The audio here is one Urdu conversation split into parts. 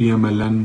PMLN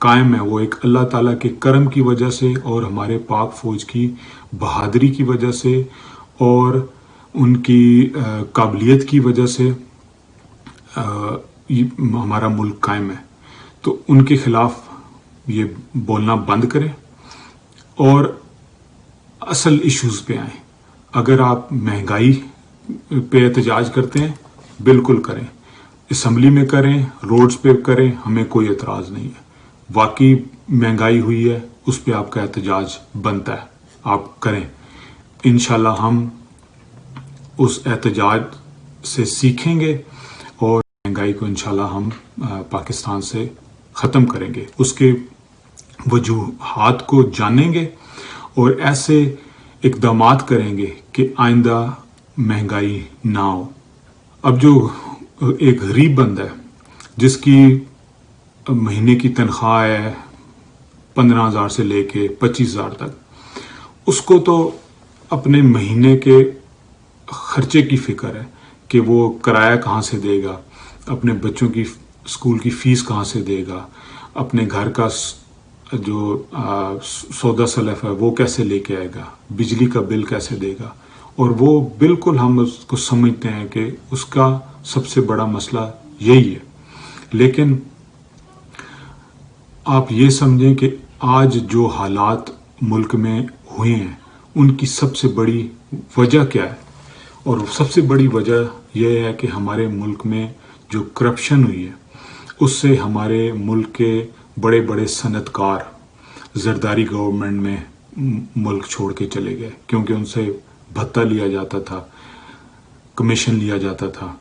قائم ہے وہ ایک اللہ تعالیٰ کے کرم کی وجہ سے اور ہمارے پاک فوج کی بہادری کی وجہ سے اور ان کی قابلیت کی وجہ سے ہمارا ملک قائم ہے. تو ان کے خلاف یہ بولنا بند کریں اور اصل ایشوز پہ آئیں. اگر آپ مہنگائی پہ احتجاج کرتے ہیں بالکل کریں، اسمبلی میں کریں، روڈز پہ کریں، ہمیں کوئی اعتراض نہیں ہے. واقعی مہنگائی ہوئی ہے، اس پہ آپ کا احتجاج بنتا ہے، آپ کریں. انشاءاللہ ہم اس احتجاج سے سیکھیں گے اور مہنگائی کو انشاءاللہ ہم پاکستان سے ختم کریں گے، اس کے وجوہات کو جانیں گے اور ایسے اقدامات کریں گے کہ آئندہ مہنگائی نہ ہو. اب جو ایک غریب بندہ ہے جس کی مہینے کی تنخواہ ہے 15,000 سے لے کے 25,000 تک، اس کو تو اپنے مہینے کے خرچے کی فکر ہے کہ وہ کرایہ کہاں سے دے گا، اپنے بچوں کی اسکول کی فیس کہاں سے دے گا، اپنے گھر کا جو سودا سلف ہے وہ کیسے لے کے آئے گا، بجلی کا بل کیسے دے گا. اور وہ بالکل ہم اس کو سمجھتے ہیں کہ اس کا سب سے بڑا مسئلہ یہی ہے. لیکن آپ یہ سمجھیں کہ آج جو حالات ملک میں ہوئے ہیں ان کی سب سے بڑی وجہ کیا ہے، اور سب سے بڑی وجہ یہ ہے کہ ہمارے ملک میں جو کرپشن ہوئی ہے اس سے ہمارے ملک کے بڑے بڑے صنعت کار زرداری گورنمنٹ میں ملک چھوڑ کے چلے گئے، کیونکہ ان سے بھتہ لیا جاتا تھا، کمیشن لیا جاتا تھا.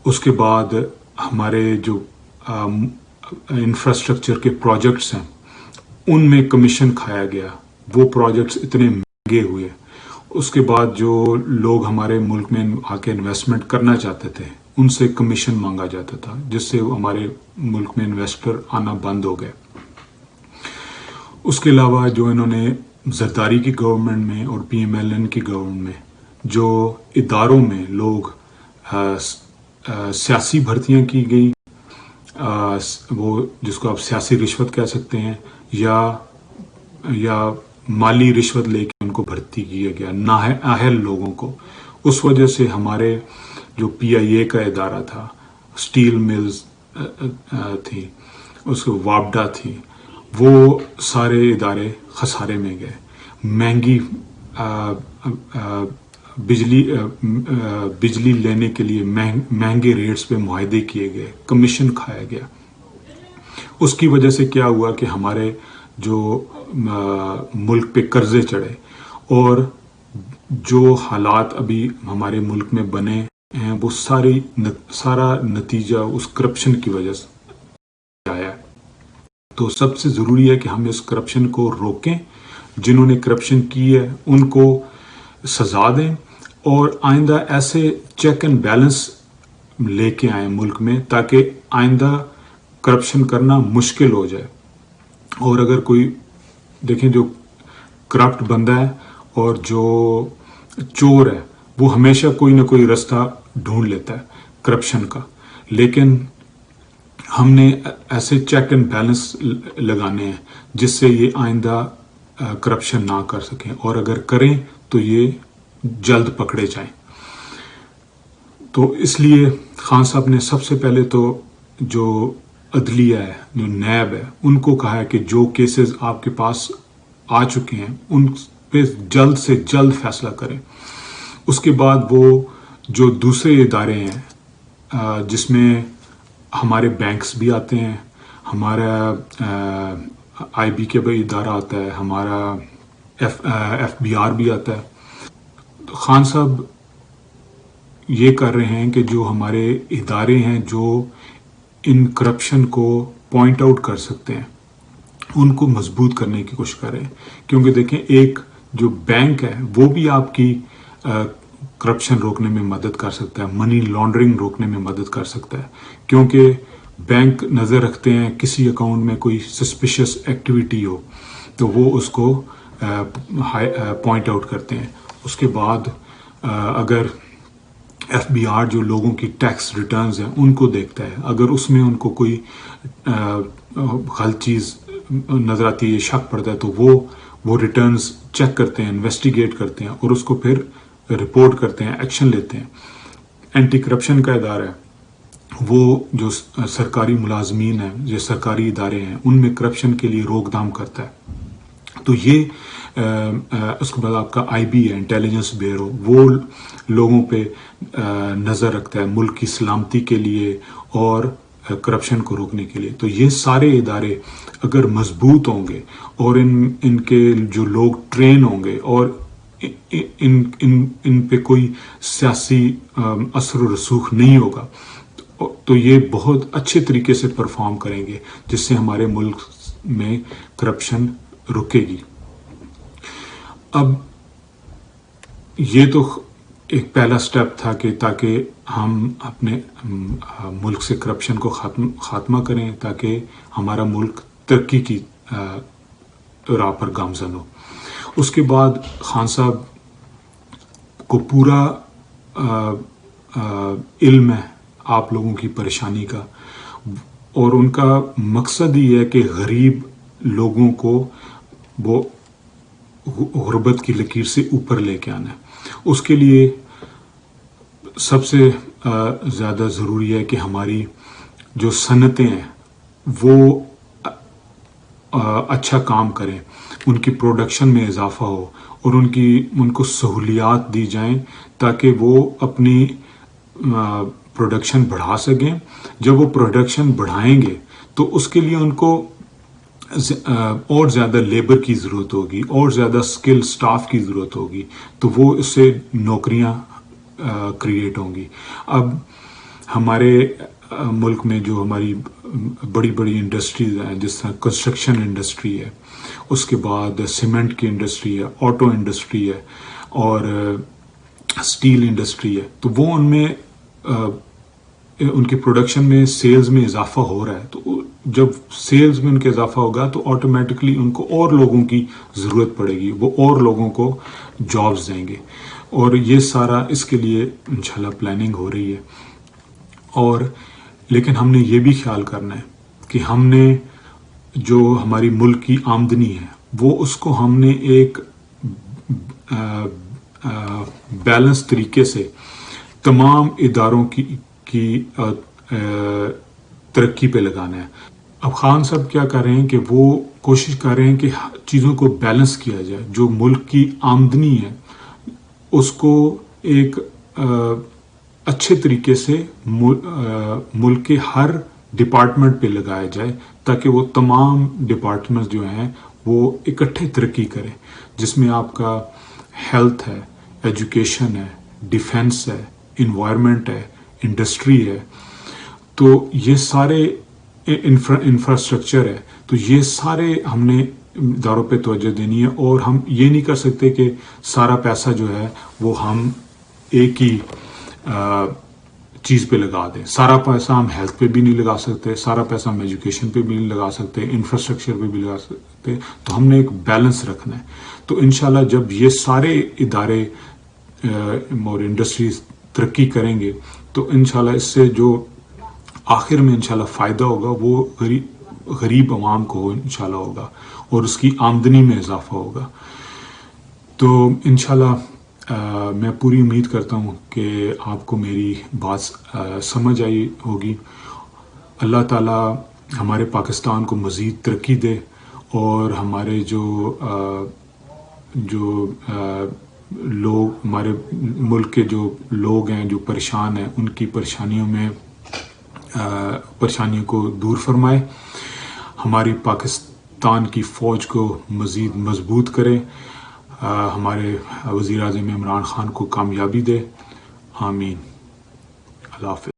اس کے بعد ہمارے جو انفراسٹرکچر کے پروجیکٹس ہیں ان میں کمیشن کھایا گیا، وہ پروجیکٹس اتنے مہنگے ہوئے. اس کے بعد جو لوگ ہمارے ملک میں آ کے انویسٹمنٹ کرنا چاہتے تھے ان سے کمیشن مانگا جاتا تھا، جس سے ہمارے ملک میں انویسٹر آنا بند ہو گئے. اس کے علاوہ جو انہوں نے زرداری کی گورنمنٹ میں اور پی ایم ایل این کی گورنمنٹ میں جو اداروں میں لوگ سیاسی بھرتیاں کی گئی، وہ جس کو آپ سیاسی رشوت کہہ سکتے ہیں، یا مالی رشوت لے کے ان کو بھرتی کیا گیا نااہل لوگوں کو. اس وجہ سے ہمارے جو پی آئی اے کا ادارہ تھا، سٹیل ملز تھی، اس کو وابڈا تھی، وہ سارے ادارے خسارے میں گئے. مہنگی بجلی لینے کے لیے مہنگے ریٹس پہ معاہدے کیے گئے، کمیشن کھایا گیا. اس کی وجہ سے کیا ہوا کہ ہمارے جو ملک پہ قرضے چڑھے، اور جو حالات ابھی ہمارے ملک میں بنے ہیں وہ سارا نتیجہ اس کرپشن کی وجہ سے آیا ہے. تو سب سے ضروری ہے کہ ہم اس کرپشن کو روکیں، جنہوں نے کرپشن کی ہے ان کو سزا دیں، اور آئندہ ایسے چیک اینڈ بیلنس لے کے آئیں ملک میں تاکہ آئندہ کرپشن کرنا مشکل ہو جائے. اور اگر کوئی دیکھیں جو کرپٹ بندہ ہے اور جو چور ہے وہ ہمیشہ کوئی نہ کوئی رستہ ڈھونڈ لیتا ہے کرپشن کا، لیکن ہم نے ایسے چیک اینڈ بیلنس لگانے ہیں جس سے یہ آئندہ کرپشن نہ کر سکیں، اور اگر کریں تو یہ جلد پکڑے جائیں. تو اس لیے خان صاحب نے سب سے پہلے تو جو عدلیہ ہے، جو نیب ہے، ان کو کہا ہے کہ جو کیسز آپ کے پاس آ چکے ہیں ان پہ جلد سے جلد فیصلہ کریں. اس کے بعد وہ جو دوسرے ادارے ہیں جس میں ہمارے بینکس بھی آتے ہیں، ہمارا آئی بی کے بھی ادارہ آتا ہے، ہمارا ایف بی آر بھی آتا ہے. تو خان صاحب یہ کر رہے ہیں کہ جو ہمارے ادارے ہیں جو ان کرپشن کو پوائنٹ آؤٹ کر سکتے ہیں ان کو مضبوط کرنے کی کوشش کریں. کیونکہ دیکھیں ایک جو بینک ہے وہ بھی آپ کی کرپشن روکنے میں مدد کر سکتا ہے، منی لانڈرنگ روکنے میں مدد کر سکتا ہے، کیونکہ بینک نظر رکھتے ہیں کسی اکاؤنٹ میں کوئی سسپیشس ایکٹیویٹی ہو تو وہ اس کو پوائنٹ آؤٹ کرتے ہیں. اس کے بعد اگر FBR جو لوگوں کی ٹیکس ریٹرنز ہیں ان کو دیکھتا ہے. اگر اس میں ان کو کوئی غلط چیز نظر آتی ہے، شک پڑتا ہے، تو وہ ریٹرنز چیک کرتے ہیں، انویسٹیگیٹ کرتے ہیں اور اس کو پھر رپورٹ کرتے ہیں، ایکشن لیتے ہیں. اینٹی کرپشن کا ادارہ ہے، وہ جو سرکاری ملازمین ہیں، جو سرکاری ادارے ہیں، ان میں کرپشن کے لیے روک تھام کرتا ہے. تو یہ اس کے بعد آپ کا IB ہے، انٹیلیجنس بیورو، وہ لوگوں پہ نظر رکھتا ہے ملک کی سلامتی کے لیے اور کرپشن کو روکنے کے لیے. تو یہ سارے ادارے اگر مضبوط ہوں گے اور ان کے جو لوگ ٹرین ہوں گے اور ان پہ کوئی سیاسی اثر و رسوخ نہیں ہوگا، تو یہ بہت اچھے طریقے سے پرفارم کریں گے، جس سے ہمارے ملک میں کرپشن رکے گی. اب یہ تو ایک پہلا سٹیپ تھا کہ تاکہ ہم اپنے ملک سے کرپشن کو خاتمہ کریں، تاکہ ہمارا ملک ترقی کی راہ پر گامزن ہو. اس کے بعد خان صاحب کو پورا علم ہے آپ لوگوں کی پریشانی کا، اور ان کا مقصد ہی ہے کہ غریب لوگوں کو وہ غربت کی لکیر سے اوپر لے کے آنا ہے. اس کے لیے سب سے زیادہ ضروری ہے کہ ہماری جو صنعتیں ہیں وہ اچھا کام کریں، ان کی پروڈکشن میں اضافہ ہو اور ان کو سہولیات دی جائیں تاکہ وہ اپنی پروڈکشن بڑھا سکیں. جب وہ پروڈکشن بڑھائیں گے تو اس کے لیے ان کو اور زیادہ لیبر کی ضرورت ہوگی، اور زیادہ سکل سٹاف کی ضرورت ہوگی، تو وہ اس سے نوکریاں کریٹ ہوں گی. اب ہمارے ملک میں جو ہماری بڑی بڑی انڈسٹریز ہیں، جس طرح کنسٹرکشن انڈسٹری ہے، اس کے بعد سیمنٹ کی انڈسٹری ہے، آٹو انڈسٹری ہے اور اسٹیل انڈسٹری ہے، تو وہ ان میں ان کی پروڈکشن میں سیلز میں اضافہ ہو رہا ہے. تو جب سیلز میں ان کے اضافہ ہوگا تو آٹومیٹکلی ان کو اور لوگوں کی ضرورت پڑے گی، وہ اور لوگوں کو جابز دیں گے، اور یہ سارا اس کے لیے انشاءاللہ پلاننگ ہو رہی ہے. اور لیکن ہم نے یہ بھی خیال کرنا ہے کہ ہم نے جو ہماری ملک کی آمدنی ہے وہ اس کو ہم نے ایک بیلنس طریقے سے تمام اداروں کی ترقی پہ لگانا ہے. اب خان صاحب کیا کر رہے ہیں کہ وہ کوشش کر رہے ہیں کہ چیزوں کو بیلنس کیا جائے. جو ملک کی آمدنی ہے اس کو ایک اچھے طریقے سے ملک کے ہر ڈپارٹمنٹ پہ لگایا جائے تاکہ وہ تمام ڈپارٹمنٹ جو ہیں وہ اکٹھے ترقی کریں، جس میں آپ کا ہیلتھ ہے، ایجوکیشن ہے، ڈیفنس ہے، انوائرمنٹ ہے، انڈسٹری ہے. تو یہ سارے انفراسٹرکچر ہے. تو یہ سارے ہم نے اداروں پہ توجہ دینی ہے، اور ہم یہ نہیں کر سکتے کہ سارا پیسہ جو ہے وہ ہم ایک ہی چیز پہ لگا دیں. سارا پیسہ ہم ہیلتھ پہ بھی نہیں لگا سکتے، سارا پیسہ ہم ایجوکیشن پہ بھی نہیں لگا سکتے، انفراسٹرکچر پہ بھی لگا سکتے. تو ہم نے ایک بیلنس رکھنا ہے. تو انشاءاللہ جب یہ سارے ادارے اور انڈسٹریز ترقی کریں گے تو انشاءاللہ اس سے جو آخر میں انشاءاللہ فائدہ ہوگا وہ غریب عوام کو انشاءاللہ ہوگا اور اس کی آمدنی میں اضافہ ہوگا. تو انشاءاللہ میں پوری امید کرتا ہوں کہ آپ کو میری بات سمجھ آئی ہوگی. اللہ تعالیٰ ہمارے پاکستان کو مزید ترقی دے، اور ہمارے جو لوگ، ہمارے ملک کے جو لوگ ہیں جو پریشان ہیں، ان کی پریشانیوں کو دور فرمائے. ہماری پاکستان کی فوج کو مزید مضبوط کرے. ہمارے وزیر اعظم عمران خان کو کامیابی دے. آمین. اللہ حافظ.